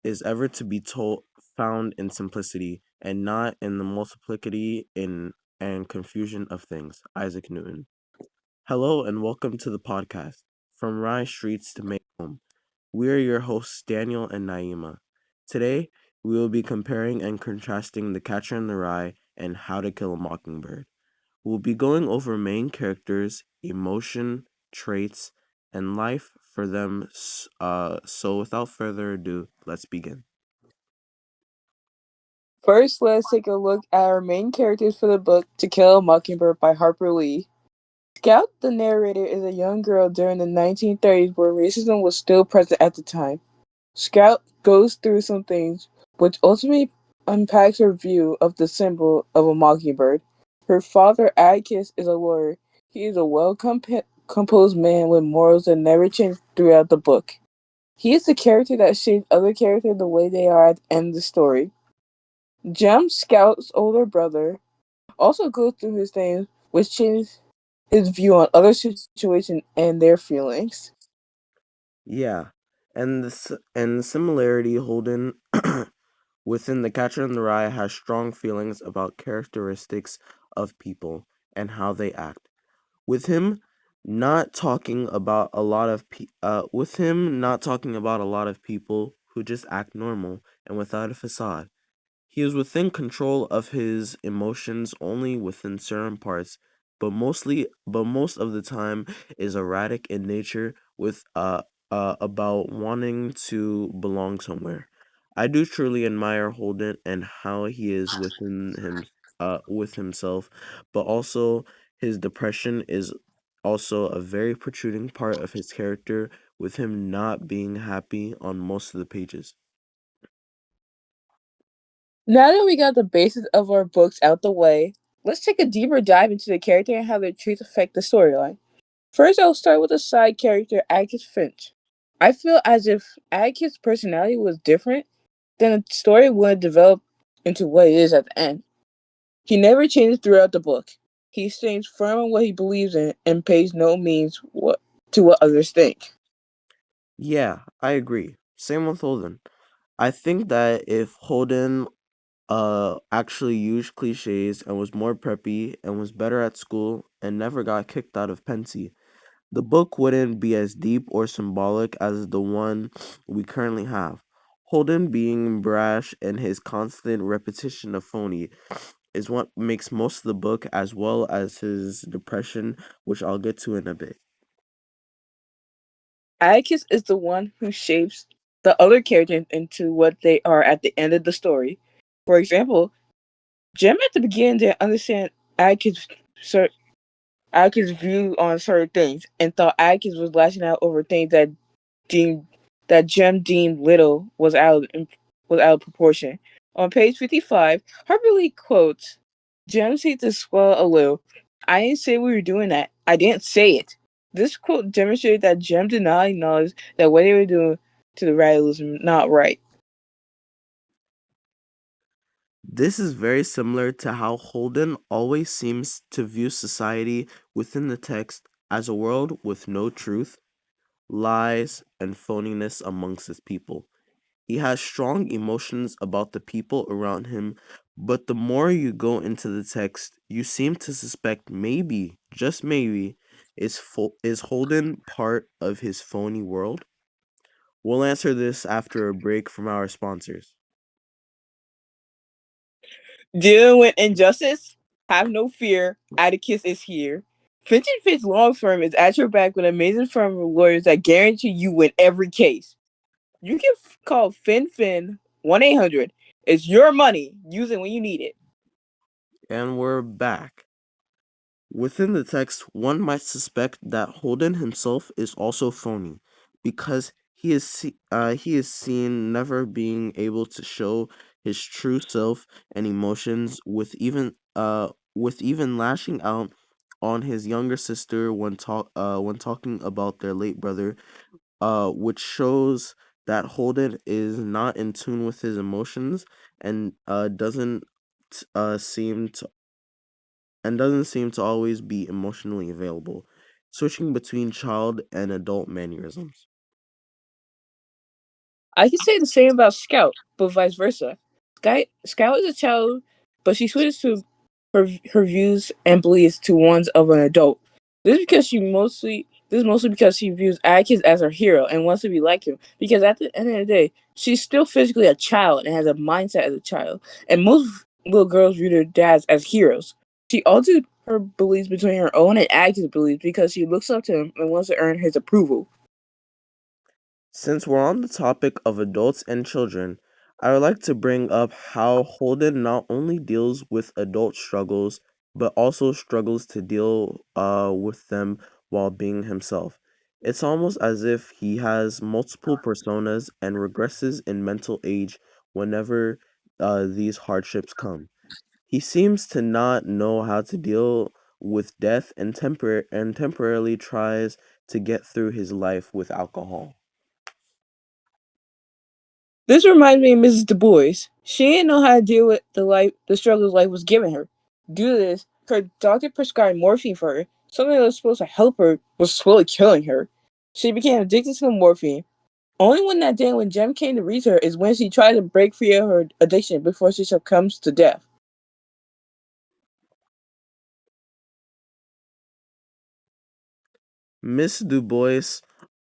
is ever to be told found in simplicity and not in the multiplicity in and confusion of things. Isaac Newton. Hello and welcome to the podcast. From Rye Streets to May Home. We are your hosts Daniel and Nyeemah. Today we will be comparing and contrasting The Catcher in the Rye and How to Kill a Mockingbird. We'll be going over main characters, emotion, traits, and life for them. So without further ado, let's begin. First, let's take a look at our main characters for the book To Kill a Mockingbird by Harper Lee. Scout, the narrator, is a young girl during the 1930s where racism was still present at the time. Scout goes through some things, which ultimately unpacks her view of the symbol of a mockingbird. Her father, Atticus, is a lawyer. He is a composed man with morals that never change throughout the book. He is the character that shapes other characters the way they are at the end of the story. Jem, Scout's older brother, also goes through his things, which changes his view on other situations and their feelings. Yeah, and the similarity Holden within The Catcher in the Rye has strong feelings about characteristics of people and how they act. With him not talking about a lot of with him not talking about a lot of people who just act normal and without a facade. He is within control of his emotions only within certain parts, but most of the time is erratic in nature with about wanting to belong somewhere. I do truly admire Holden and how he is within him with himself, but also his depression is also a very protruding part of his character with him not being happy on most of the pages. Now that we got the basis of our books out the way, let's take a deeper dive into the character and how their traits affect the storyline. First, I'll start with the side character, Atticus Finch. I feel as if Atticus' personality was different, then the story would develop into what it is at the end. He never changes throughout the book. He stays firm on what he believes in and pays no means to what others think. Yeah, I agree. Same with Holden. I think that if Holden actually used cliches and was more preppy and was better at school and never got kicked out of Pensy, the book wouldn't be as deep or symbolic as the one we currently have. Holden being brash and his constant repetition of phony is what makes most of the book as well as his depression, which I'll get to in a bit. Atticus is the one who shapes the other characters into what they are at the end of the story. For example, Jem at the beginning didn't understand Atticus' cer- Atticus' view on certain things and thought Atticus was lashing out over things deemed that Jem deemed little was out of proportion. On page 55, Harper Lee quotes, Jem seemed to swell a little. I didn't say we were doing that. I didn't say it. This quote demonstrated that Jem did not acknowledge that what they were doing to the rat was not right. This is very similar to how Holden always seems to view society within the text as a world with no truth, lies, and phoniness amongst its people. He has strong emotions about the people around him, but the more you go into the text, you seem to suspect maybe, just maybe, is Holden part of his phony world? We'll answer this after a break from our sponsors. Dealing with injustice? Have no fear. Atticus is here. Finch and Fitch Law Firm is at your back with an amazing firm of lawyers that guarantee you win every case. You can call FinFin 1-800. It's your money. Use it when you need it. And we're back. Within the text, one might suspect that Holden himself is also phony, because he is seen never being able to show his true self and emotions, with even lashing out on his younger sister when talking about their late brother, which shows that Holden is not in tune with his emotions and seem doesn't seem to always be emotionally available, switching between child and adult mannerisms. I can say the same about Scout, but vice versa. Scout is a child, but she switches to her views and beliefs to ones of an adult. This is mostly because she views Atticus as her hero and wants to be like him. Because at the end of the day, she's still physically a child and has a mindset as a child. And most little girls view their dads as heroes. She altered her beliefs between her own and Atticus' beliefs because she looks up to him and wants to earn his approval. Since we're on the topic of adults and children, I would like to bring up how Holden not only deals with adult struggles, but also struggles to deal with them while being himself. It's almost as if he has multiple personas and regresses in mental age whenever these hardships come. He seems to not know how to deal with death and temporarily tries to get through his life with alcohol. This reminds me of Mrs. Du Bois. She didn't know how to deal with the struggles life was giving her. Due to this, her doctor prescribed morphine for her. Something that was supposed to help her was slowly killing her. She became addicted to the morphine. Only when that day when Jem came to reach her is when she tried to break free of her addiction before she succumbs to death. Miss Du Bois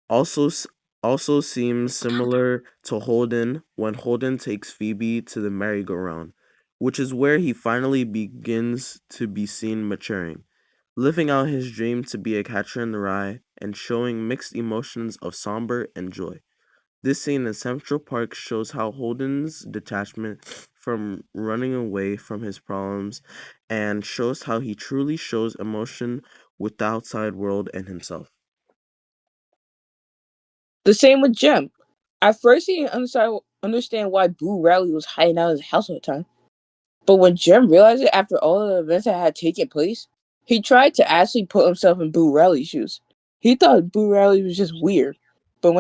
also s- also seems similar to Holden when Holden takes Phoebe to the merry-go-round, which is where he finally begins to be seen maturing, living out his dream to be a catcher in the rye and showing mixed emotions of somber and joy. This scene in Central Park shows how Holden's detachment from running away from his problems and shows how he truly shows emotion with the outside world and himself. The same with Jem. At first, he didn't understand why Boo Rowley was hiding out of his house all the time. But when Jim realized it after all the events that had taken place, he tried to actually put himself in Boo Radley's shoes. He thought Boo Radley was just weird. But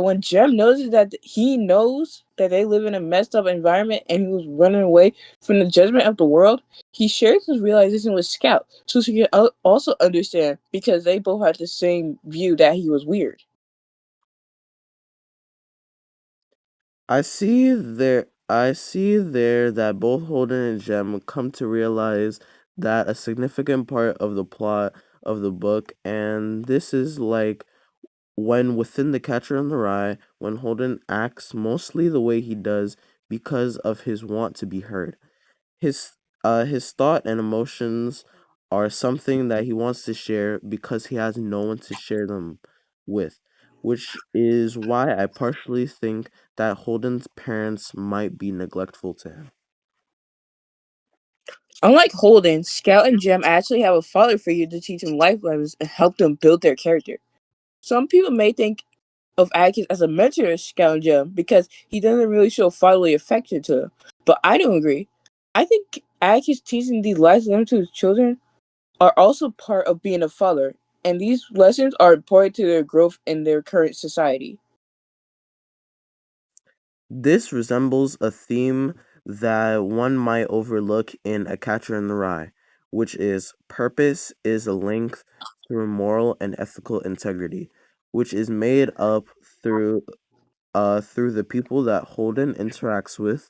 when Jim notices that he knows that they live in a messed up environment and he was running away from the judgment of the world, he shares his realization with Scout so she can also understand because they both had the same view that he was weird. I see there that both Holden and Jem come to realize that a significant part of the plot of the book, and this is like when within The Catcher in the Rye, when Holden acts mostly the way he does because of his want to be heard. His thought and emotions are something that he wants to share because he has no one to share them with, which is why I partially think that Holden's parents might be neglectful to him. Unlike Holden, Scout and Jem actually have a father figure to teach them life lessons and help them build their character. Some people may think of Atticus as a mentor to Scout and Jem because he doesn't really show fatherly affection to them, but I don't agree. I think Atticus teaching these life lessons to his children are also part of being a father, and these lessons are important to their growth in their current society. This resembles a theme that one might overlook in A Catcher in the Rye, which is purpose is a link through moral and ethical integrity, which is made up through through the people that Holden interacts with,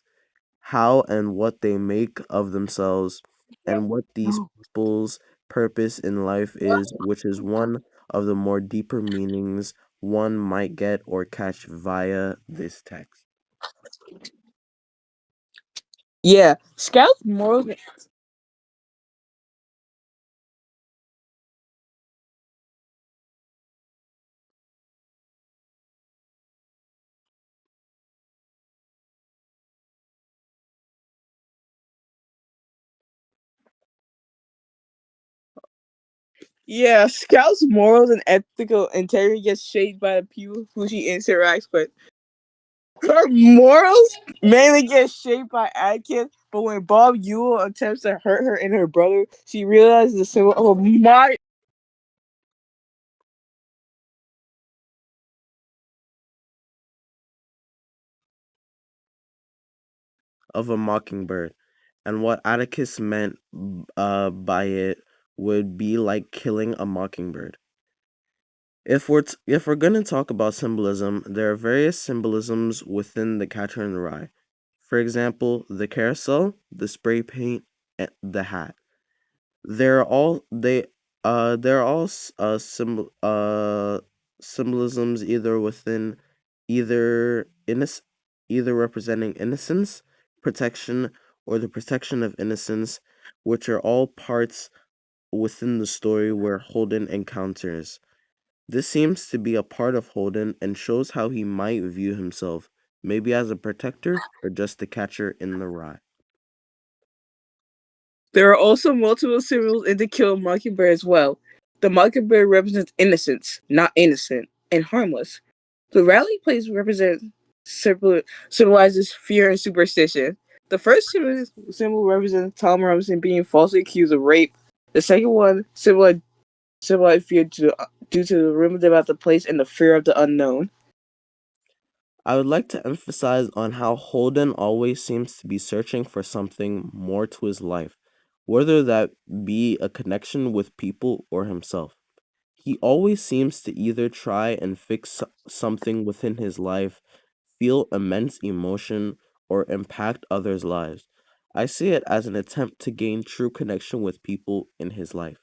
how and what they make of themselves, and what these people's purpose in life is, which is one of the more deeper meanings one might get or catch via this text. Yeah, Scout's morals. Yeah, Scout's morals and ethical integrity gets shaped by the people who she interacts with. Her morals mainly get shaped by Atticus, but when Bob Ewell attempts to hurt her and her brother, she realizes the symbol of a Of a mockingbird, and what Atticus meant by it would be like killing a mockingbird. If we're gonna talk about symbolism, there are various symbolisms within the Catcher in the Rye. For example, the carousel, the spray paint, and the hat. They're all they they're all symbolisms either innoc- either representing innocence, protection, or the protection of innocence, which are all parts within the story where Holden encounters. This seems to be a part of Holden and shows how he might view himself, maybe as a protector or just a catcher in the rye. There are also multiple symbols in To Kill a Mockingbird as well. The mockingbird represents innocence, not innocent, and harmless. The rally place represents symbolizes fear and superstition. The first symbol represents Tom Robinson being falsely accused of rape. The second one symbolizes fear due to the rumors about the place and the fear of the unknown. I would like to emphasize on how Holden always seems to be searching for something more to his life, whether that be a connection with people or himself. He always seems to either try and fix something within his life, feel immense emotion, or impact others' lives. I see it as an attempt to gain true connection with people in his life.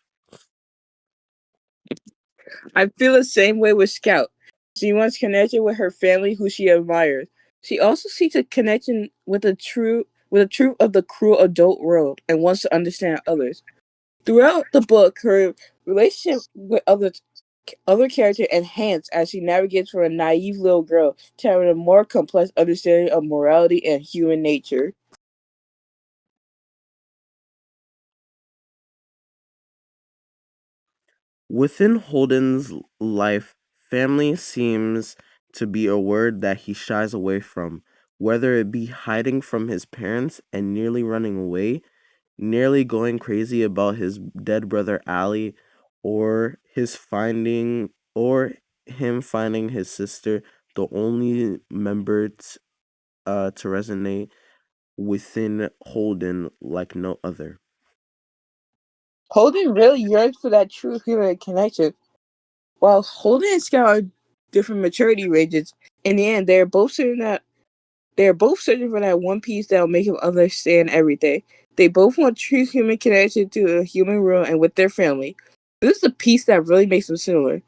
I feel the same way with Scout. She wants connection with her family who she admires. She also seeks a connection with the truth of the cruel adult world and wants to understand others. Throughout the book, her relationship with other characters enhance as she navigates from a naive little girl to having a more complex understanding of morality and human nature. Within Holden's life, family seems to be a word that he shies away from, whether it be hiding from his parents and nearly running away, nearly going crazy about his dead brother Ali, or him finding his sister the only member to resonate within Holden like no other. Holden really yearns for that true human connection. While Holden and Scout are different maturity ranges, in the end they are both searching for that one piece that will make them understand everything. They both want true human connection to a human world and with their family. This is the piece that really makes them similar.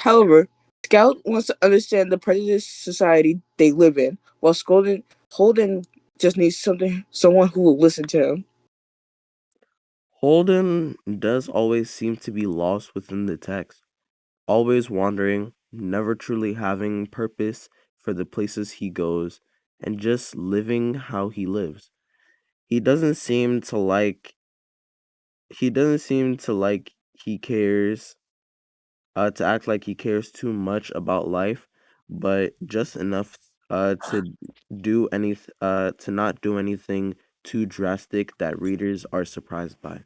However, Scout wants to understand the prejudiced society they live in, while Holden just needs someone who will listen to him. Holden does always seem to be lost within the text, always wandering, never truly having purpose for the places he goes, and just living how he lives. He doesn't seem to like he doesn't seem to like he cares to act like he cares too much about life, but just enough to not do anything too drastic that readers are surprised by.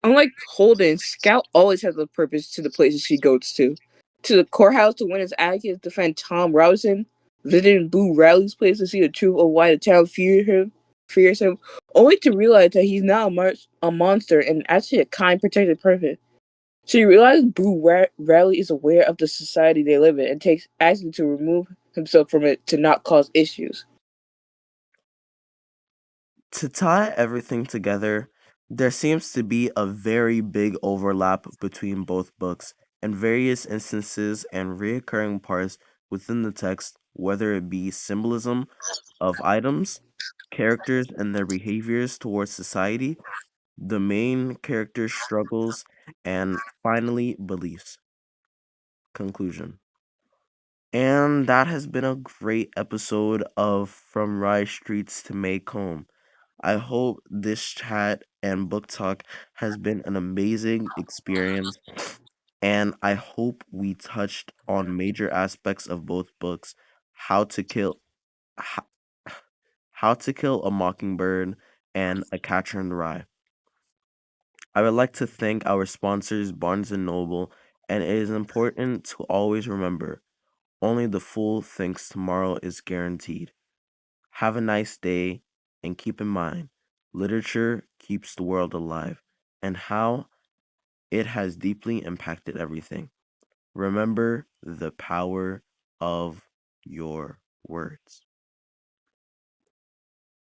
Unlike Holden, Scout always has a purpose to the places she goes to. To the courthouse to win his advocates, defend Tom Robinson, visiting Boo Radley's place to see the truth of why the town fears him, only to realize that he's not a monster and actually a kind, protected person. She realizes Radley is aware of the society they live in and takes action to remove himself from it to not cause issues. To tie everything together, there seems to be a very big overlap between both books and various instances and reoccurring parts within the text, whether it be symbolism of items, characters and their behaviors towards society, the main character's struggles, and finally beliefs. Conclusion. And that has been a great episode of From Rye Streets to Maycomb. I hope this chat and book talk has been an amazing experience, and I hope we touched on major aspects of both books, how to kill how, how to kill a mockingbird and A Catcher in the Rye. I would like to thank our sponsors Barnes and Noble, and it is important to always remember, only the fool thinks tomorrow is guaranteed. Have a nice day, and keep in mind, literature keeps the world alive. And how It has deeply impacted everything. Remember the power of your words.